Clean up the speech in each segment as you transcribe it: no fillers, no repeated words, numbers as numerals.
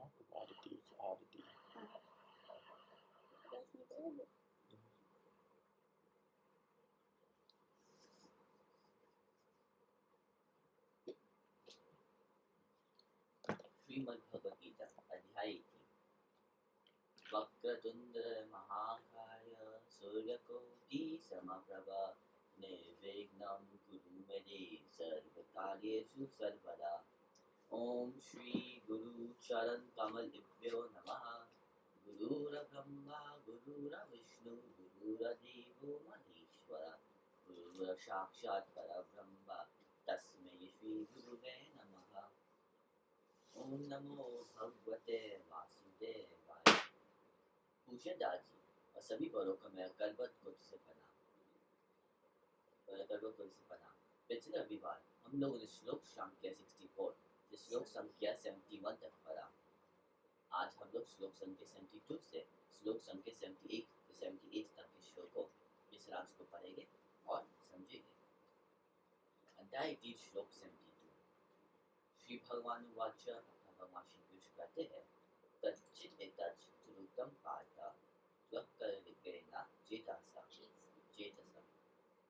आरती आरती श्रीमद् भगवद गीता अध्याय 18 वक्रतुंड महाकाय सूर्यकोटि समप्रभ निर्विघ्नं कुरु मे देव सर्वकार्येषु सर्वदा। ओम श्री गुरु चरण कमलेभ्यो नमः। गुरुर्ब्रह्मा गुरुर्विष्णु गुरुर्देवो महेश्वर गुरुः साक्षात् परब्रह्म तस्मै श्री गुरुवे नमः। ओम नमो भगवते वासुदेवाय। पूज्य दास जी और सभी बड़ों को मैं करबत कोटि से प्रणाम। पिछले रविवार हम लोगों ने श्लोक संख्या 64 से श्लोक संख्या 71 तक पढ़ा। आज हम लोग श्लोक संख्या 72 से श्लोक संख्या 78 से 78 तक के श्लोकों विश्राम को पढ़ेंगे और समझेंगे। अध्याय 3 श्लोक 72। श्री भगवान वाच भगवान श्री कृष्ण कहते हैं कच्चित एतच्च ध्रुतं पार्थ त्वक्कलेन चेतसा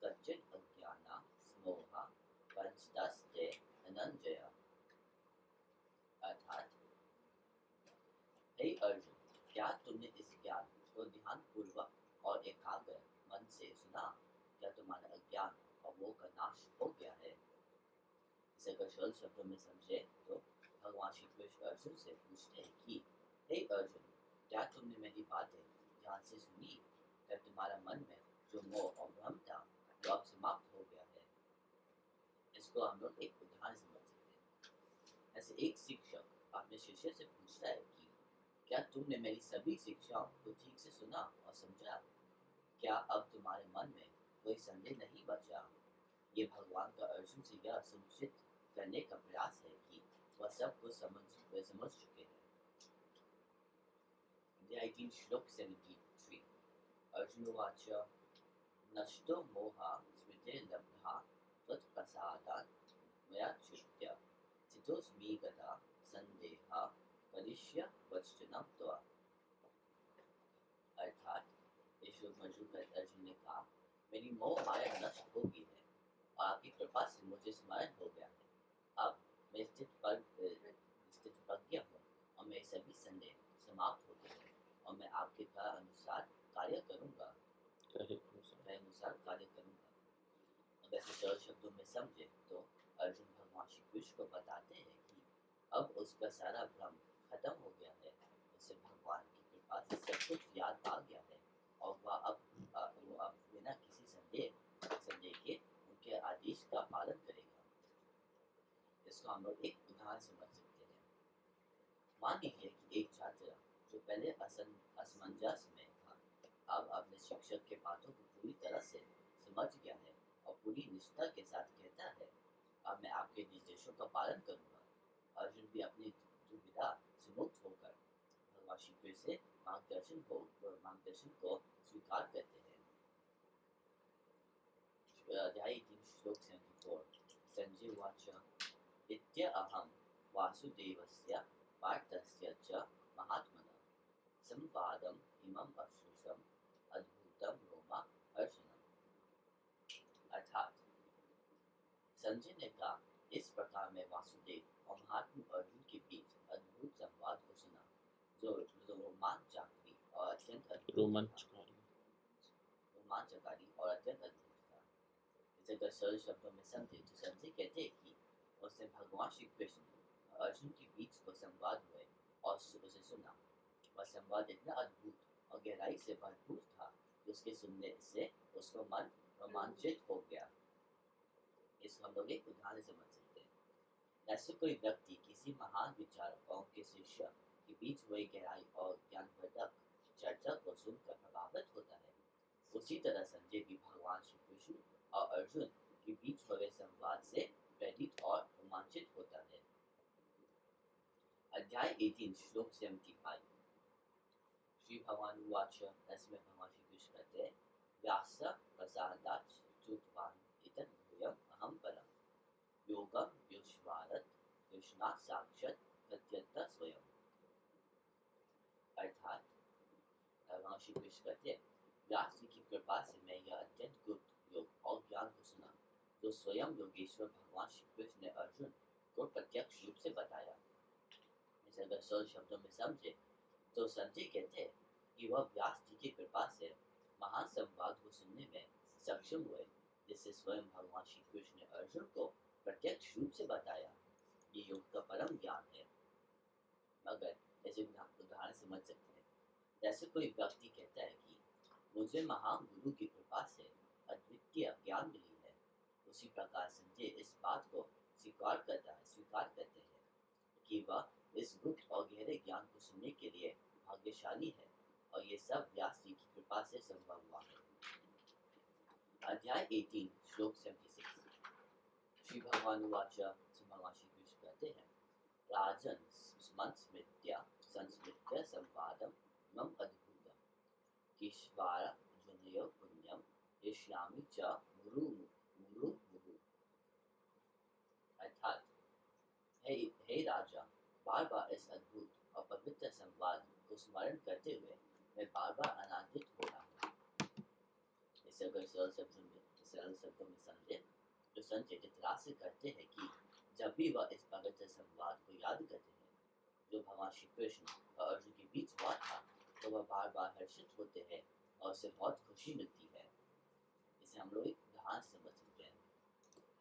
कच्चित् अज्ञाना मोहा पंचदस्ते धनंजय। अर्थात हे अर्जुन, क्या तुमने इस ज्ञान को ध्यान पूर्वक और एकाग्र मन से सुना? क्या तुम्हारा अज्ञान और मोह का नाश हो गया है? इसे अगर सरल शब्दों में समझे तो भगवान श्री कृष्ण अर्जुन से पूछते हैं कि हे अर्जुन, क्या तुमने मेरी बातें ध्यान से सुनी? क्या तुम्हारा मन में जो मोह और भ्रम था वो अब समाप्त हो गया है? इसको हम लोग एक उदाहरण समझ सकते हैं। ऐसे एक शिक्षक अपने शिष्य से पूछता है कि क्या तुमने मेरी सभी शिक्षाओं को ठीक से सुना और समझा? क्या अब तुम्हारे मन में कोई संदेह नहीं बचा? ये भगवान का अर्जुन से यह सुनिश्चित करने का प्रयास है कि वह सब कुछ समझ चुके हैं। अध्याय 3 श्लोक 73। अर्जुन उवाच नष्टो मोहा स्मृतिर्लब्धा त्वत्प्रसादात् मया चित्य स्थितोऽस्मि गतः संदेहः करिष्य वचनं तव। अर्थात ये श्लोक अर्जुन ने कहा मेरी मोह माया नष्ट हो गई है और आपकी कृपा से मुझे स्मरण हो गया है। अब मैं स्थित प्रज्ञ हूँ और मेरे सभी संदेह समाप्त हो गए हैं और मैं आपके कहा अनुसार कार्य करूँगा। अगर इसे सरल शब्दों में समझे तो अर्जुन भगवान श्री कृष्ण को बताते हैं कि अब उसका सारा भ्रम खत्म हो गया है। उसे भगवान की कृपा से सब कुछ याद आ गया है और वह अब बिना किसी संदेह के उनके आदेश का पालन करेगा। इसको हम लोग एक उदाहरण समझ सकते हैं। मान लीजिए कि एक छात्र जो पहले असमंजस में था अब अपने शिक्षक के बातों को पूरी तरह से समझ गया है और पूरी निष्ठा के साथ कहता है अब मैं आपके निर्देशों का पालन करूंगा। अर्जुन भी अपनी दुविधा से मुक्त होकर भगवान श्री कृष्ण से मार्गदर्शन को स्वीकार करते हैं। अध्याय 3 श्लोक 74। संजय उवाच इत्यहं वासुदेवस्य पार्थस्य च महात्मनः संवादम् इमम् अश्रुषम् अद्भुतं रोमाहर्षणम्। अर्थात संजय ने कहा इस प्रकार मैं वासुदेव और महात्मा अर्जुन के बीच अद्भुत संवाद को सुना जो रोमांचकारी और अत्यंत अद्भुत था। इसे अगर सरल शब्दों में समझे तो संजय कहते हैं कि उसने भगवान श्री कृष्ण और अर्जुन के बीच को संवाद हुए और उसे सुना। वह संवाद इतना अद्भुत और गहराई से भरपूर था कि उसके सुनने से उसका मन रोमांचित हो गया। इसको हम लोग एक उदाहरण समझ सकते हैं। ऐसे कोई व्यक्ति किसी महान विचारक और उनके शिष्य के बीच हुई गहराई और ज्ञानवर्धक चर्चा को सुनकर प्रभावित होता है, उसी तरह संजय भी भगवान श्री कृष्ण और अर्जुन के बीच हुए संवाद से प्रेरित और रोमांचित होता है। अध्याय 18 श्लोक 75। श्री भगवान उवाच इसमें भगवान श्री कृष्ण कहते हैं व्यास प्रसादात् च्युतवान् एतद् भूयम् अहं परम् योगं युष्मारत् कृष्णात् साक्षात् प्रत्यतः स्वयं। श्री कृष्ण कहते हैं, व्यास जी की कृपा से मैं यह अत्यंत गुप्त योग और ज्ञान को सुना, जो स्वयं योगेश्वर भगवान श्री कृष्ण ने अर्जुन को प्रत्यक्ष रूप से बताया। इसे अगर सरल शब्दों में समझे तो संजय कहते हैं कि वह व्यास जी की कृपा से महान संवाद को सुनने में सक्षम हुए, जिससे स्वयं भगवान श्री कृष्ण ने अर्जुन को प्रत्यक्ष रूप से बताया। ये योग का परम ज्ञान है। मगर ऐसे उदाहरण समझ सकते हैं, जैसे कोई व्यक्ति कहता है कि मुझे महान गुरु की कृपा से अद्वितीय ज्ञान मिली है, उसी प्रकार संजय इस बात को स्वीकार करते हैं कि वह इस गुप्त और गहरे ज्ञान को सुनने के लिए भाग्यशाली है, और ये सब व्यास जी की कृपा से संभव हुआ है। अध्याय 18 श्लोक 76। श्री भगवान उवाच, भगवान श्री कृष्ण कहते हैं, राजन स्मृत्या संस्मृत्य संवादम मम अद्भुतम ईश्वरार्जुनयो पुण्यम यष्यामि च मुरु मुरु मुरु। अर्थात हे राजा, बार बार इस अद्भुत और पवित्र संवाद को स्मरण करते हुए मैं बार बार आनंदित हो रहा हूँ। इसे अगर सरल शब्दों में समझे तो संजय जितना से करते हैं कि जब भी वह इस पवित्र संवाद को याद करते हैं जो भगवान श्री कृष्ण और अर्जुन के बीच हुआ था, तो वह बार बार हर्षित होते हैं और उसे बहुत खुशी मिलती है। इसे हम लोग एक उदाहरण से समझ सकते हैं।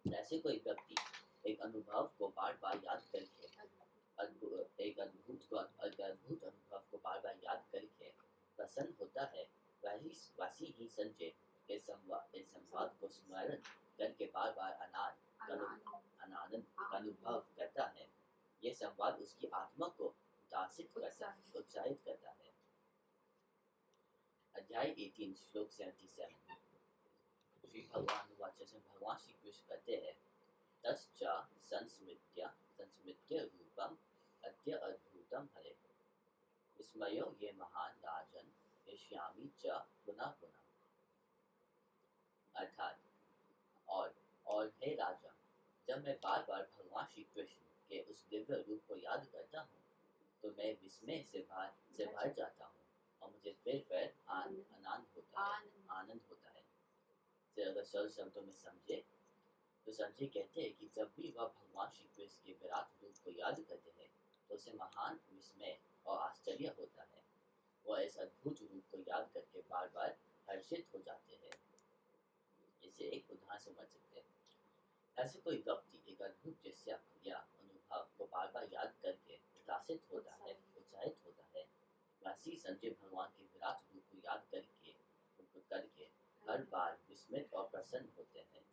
जैसे कोई व्यक्ति एक अनुभव को बार बार याद करके एक अद्भुत अनुभव को बार बार याद करके प्रसन्न होता है, वैसी ही संजय इस संवाद को स्मरण करके बार बार आनंद अनुभव करता है। यह संवाद उसकी आत्मा को उत्साहित करता है। अध्याय 18 श्लोक 77। श्री भगवान वाच से भगवान श्री कृष्ण कहते हैं, तस्चा संस्मृत्य रूपम अत्य अद्भुतम हरे विस्मयो ये महान राजन यष्यामि च पुनः पुनः। अर्थात और हे राजा, जब मैं बार बार भगवान श्री कृष्ण के उस दिव्य रूप को याद करता हूँ तो मैं विस्मय से भर जाता हूँ और मुझे फिर आनंद होता है। अगर सरल शब्दों में समझे तो संजय कहते हैं कि जब भी वह भगवान श्री कृष्ण के विराट रूप को याद करते हैं तो उसे महान विस्मय और आश्चर्य होता है। वह इस अद्भुत रूप को याद करके बार बार हर्षित हो जाते हैं। इसे एक उदाहरण समझ सकते हैं। ऐसे कोई व्यक्ति एक अद्भुत दृश्य या अनुभव को बार बार याद करके उत्साहित होता है, वैसे संजय भगवान के विराट रूप को याद करके हर बार विस्मित और प्रसन्न होते हैं।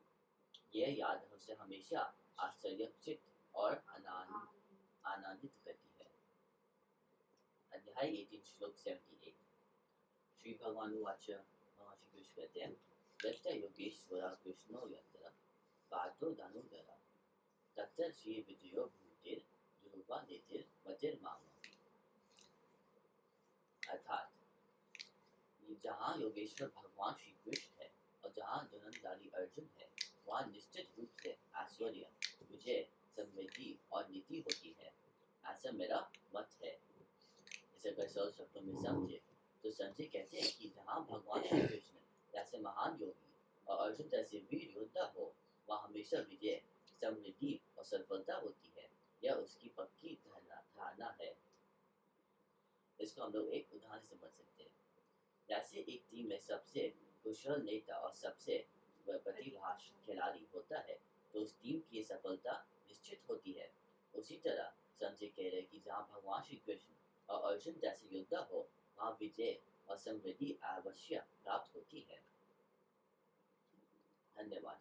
यह याद उसे हमेशा आश्चर्यचकित और आनंदित करती है। अध्याय 18 श्लोक 78। श्री भगवान उवाच, भगवान श्री कृष्ण कहते हैं, यत्र योगेश्वरा कृष्णो यत्र पार्थो दानोदरा तत्र श्री विजयो भूतिर ध्रुवा देतिर मतिर मामा। अर्थात जहाँ योगेश्वर भगवान श्री कृष्ण है और जहाँ धनुर्धारी अर्जुन है, वहाँ निश्चित रूप से ऐश्वर्य, विजय, समृद्धि और नीति होती है। ऐसा मेरा मत है। इसे अगर सरल शब्दों में समझे तो संजय कहते हैं कि जहाँ भगवान श्री कृष्ण जैसे महान योगी और अर्जुन जैसे वीर योद्धा हो, वहाँ हमेशा विजय, समृद्धि और सफलता होती है। यह उसकी पक्की धारणा है। इसको हम लोग एक उदाहरण समझ सकते हैं। जैसे एक टीम में सबसे कुशल नेता और सबसे प्रतिभाशाली खिलाड़ी होता है तो उस टीम की सफलता निश्चित होती है। उसी तरह संजय कह रहे कि जहाँ भगवान श्री कृष्ण और अर्जुन जैसे योद्धा हो, वहाँ विजय और समृद्धि अवश्य प्राप्त होती है। धन्यवाद।